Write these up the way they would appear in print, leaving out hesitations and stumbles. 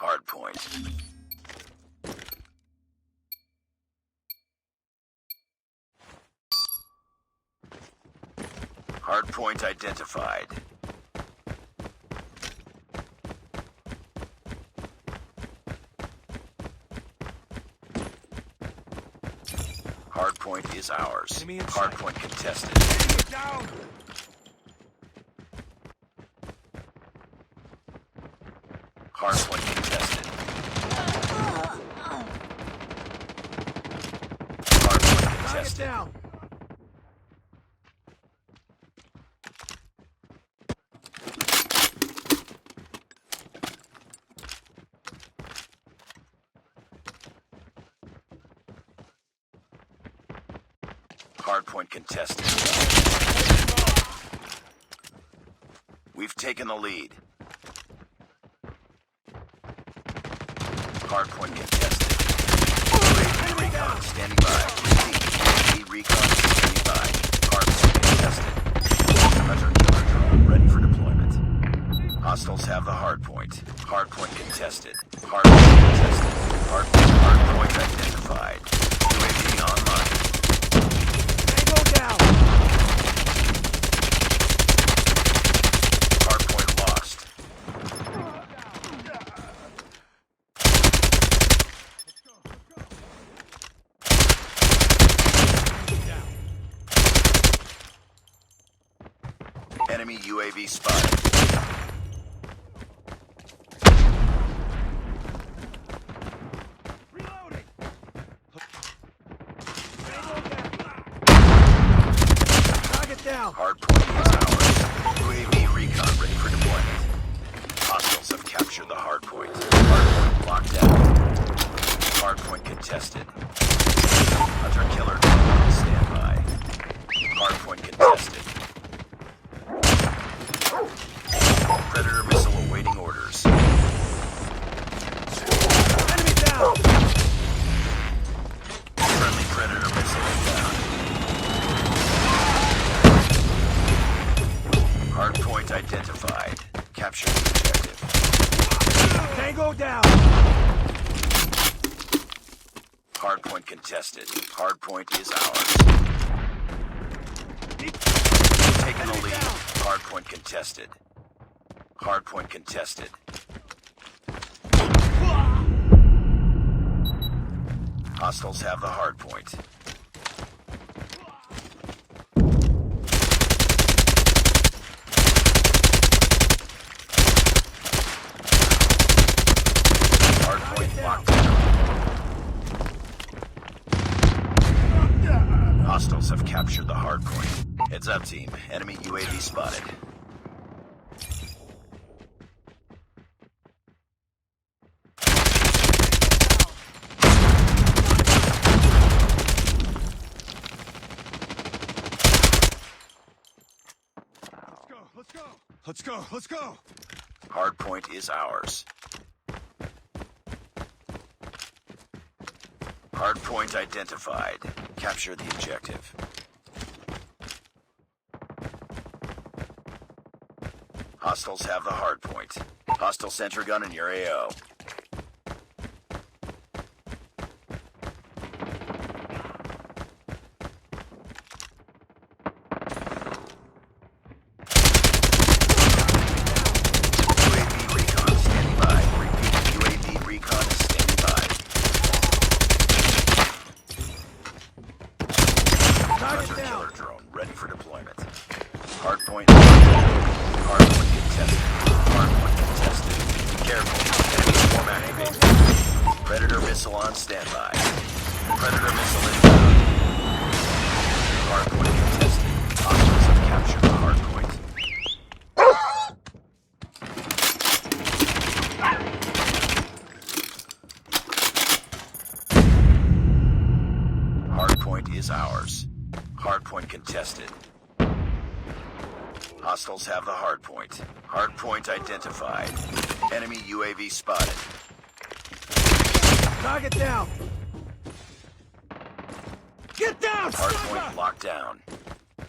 Hardpoint. Hardpoint identified. Hardpoint is ours. Hardpoint contested. Down! Hardpoint contested. Hardpoint contested. Down! Hardpoint contested. We've taken the lead. Hardpoint contested. UAV recon standing by. UAV recon standing by. Hardpoint contested. Hunter killer drone ready for deployment. Hostiles have the hardpoint. Hardpoint contested. Hardpoint contested. Hardpoint identified. UAV online. Down! Hardpoint lost. Enemy UAV spotted. Reloading! Target down! Hardpoint is ours. UAV recon ready for deployment. Hostiles have captured the hardpoint. Hardpoint locked down. Hardpoint contested. Hunter killer drone on standby. Hardpoint contested. Predator missile awaiting orders. Enemy down! Friendly Predator missile inbound. Hardpoint identified. Capture the objective. Tango down! Hardpoint contested. Hardpoint is ours. Taking the lead. Hardpoint contested. Hardpoint contested. Hostiles have the hardpoint. Hardpoint locked down. Hostiles have captured the hardpoint. Heads up, team. Enemy UAV spotted. Let's go! Let's go! Hardpoint is ours. Hardpoint identified. Capture the objective. Hostiles have the hardpoint. Hostile sentry gun in your AO. Ready for deployment. Hardpoint. Hardpoint contested. Hardpoint contested. Careful. Enemy swarm activated. Predator missile on standby. Predator missile inbound. Hardpoint contested. Hostiles have captured the hardpoint. Hardpoint is ours. Hardpoint contested. Hostiles have the hardpoint. Hardpoint identified. Enemy UAV spotted. Target down! Get down! Hardpoint locked down.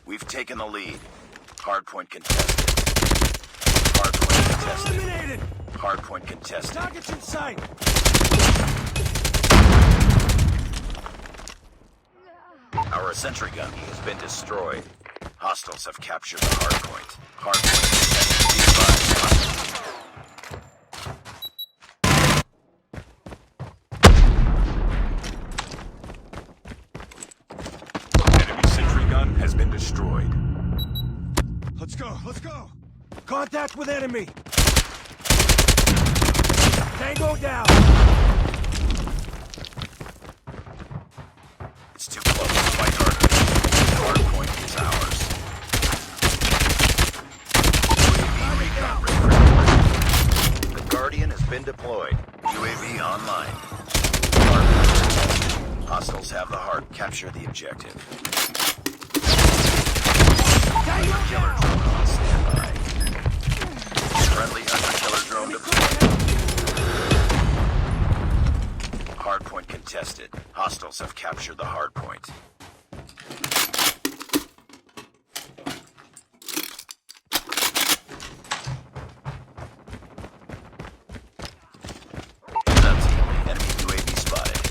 We've taken the lead. Hardpoint contested. Hardpoint contested. Eliminated! Hardpoint contested. Target's in sight. Our sentry gun has been destroyed. Hostiles have captured the hardpoint. Hardpoint contested. Be advised. Enemy sentry gun has been destroyed. Let's go. Let's go. Contact with enemy. Tango down. It's too close to fight harder. Hardpoint is ours. UAV recon ready. The Guardian has been deployed. UAV online. Hardpoint. Hostiles have the hard. Capture the objective. Hunter killer drone on standby. Friendly hunter killer drone deployed. Hardpoint contested. Hostiles have captured the hardpoint. Enemy UAV spotted.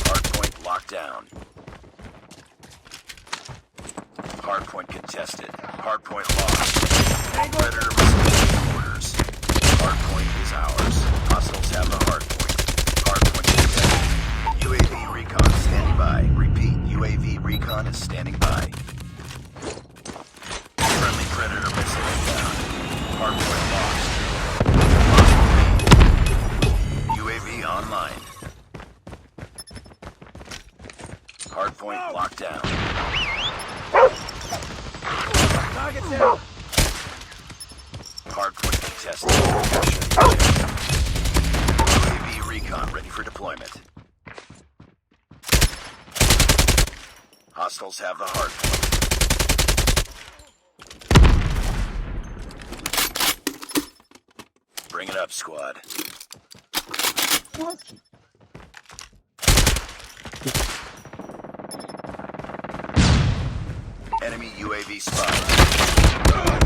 Hardpoint locked down. Hardpoint contested. Hardpoint lost. Predator receiving orders. Hardpoint is ours. Hostiles have the hardpoint. Hardpoint contested. UAV recon standing by. Repeat, UAV recon is standing by. Friendly Predator missile inbound. Hardpoint lost. UAV online. Hardpoint locked down. Target's down. Hardpoint contested. Capture the objective. UAV recon ready for deployment. Hostiles have the hardpoint. Bring it up, squad. Enemy UAV spotted.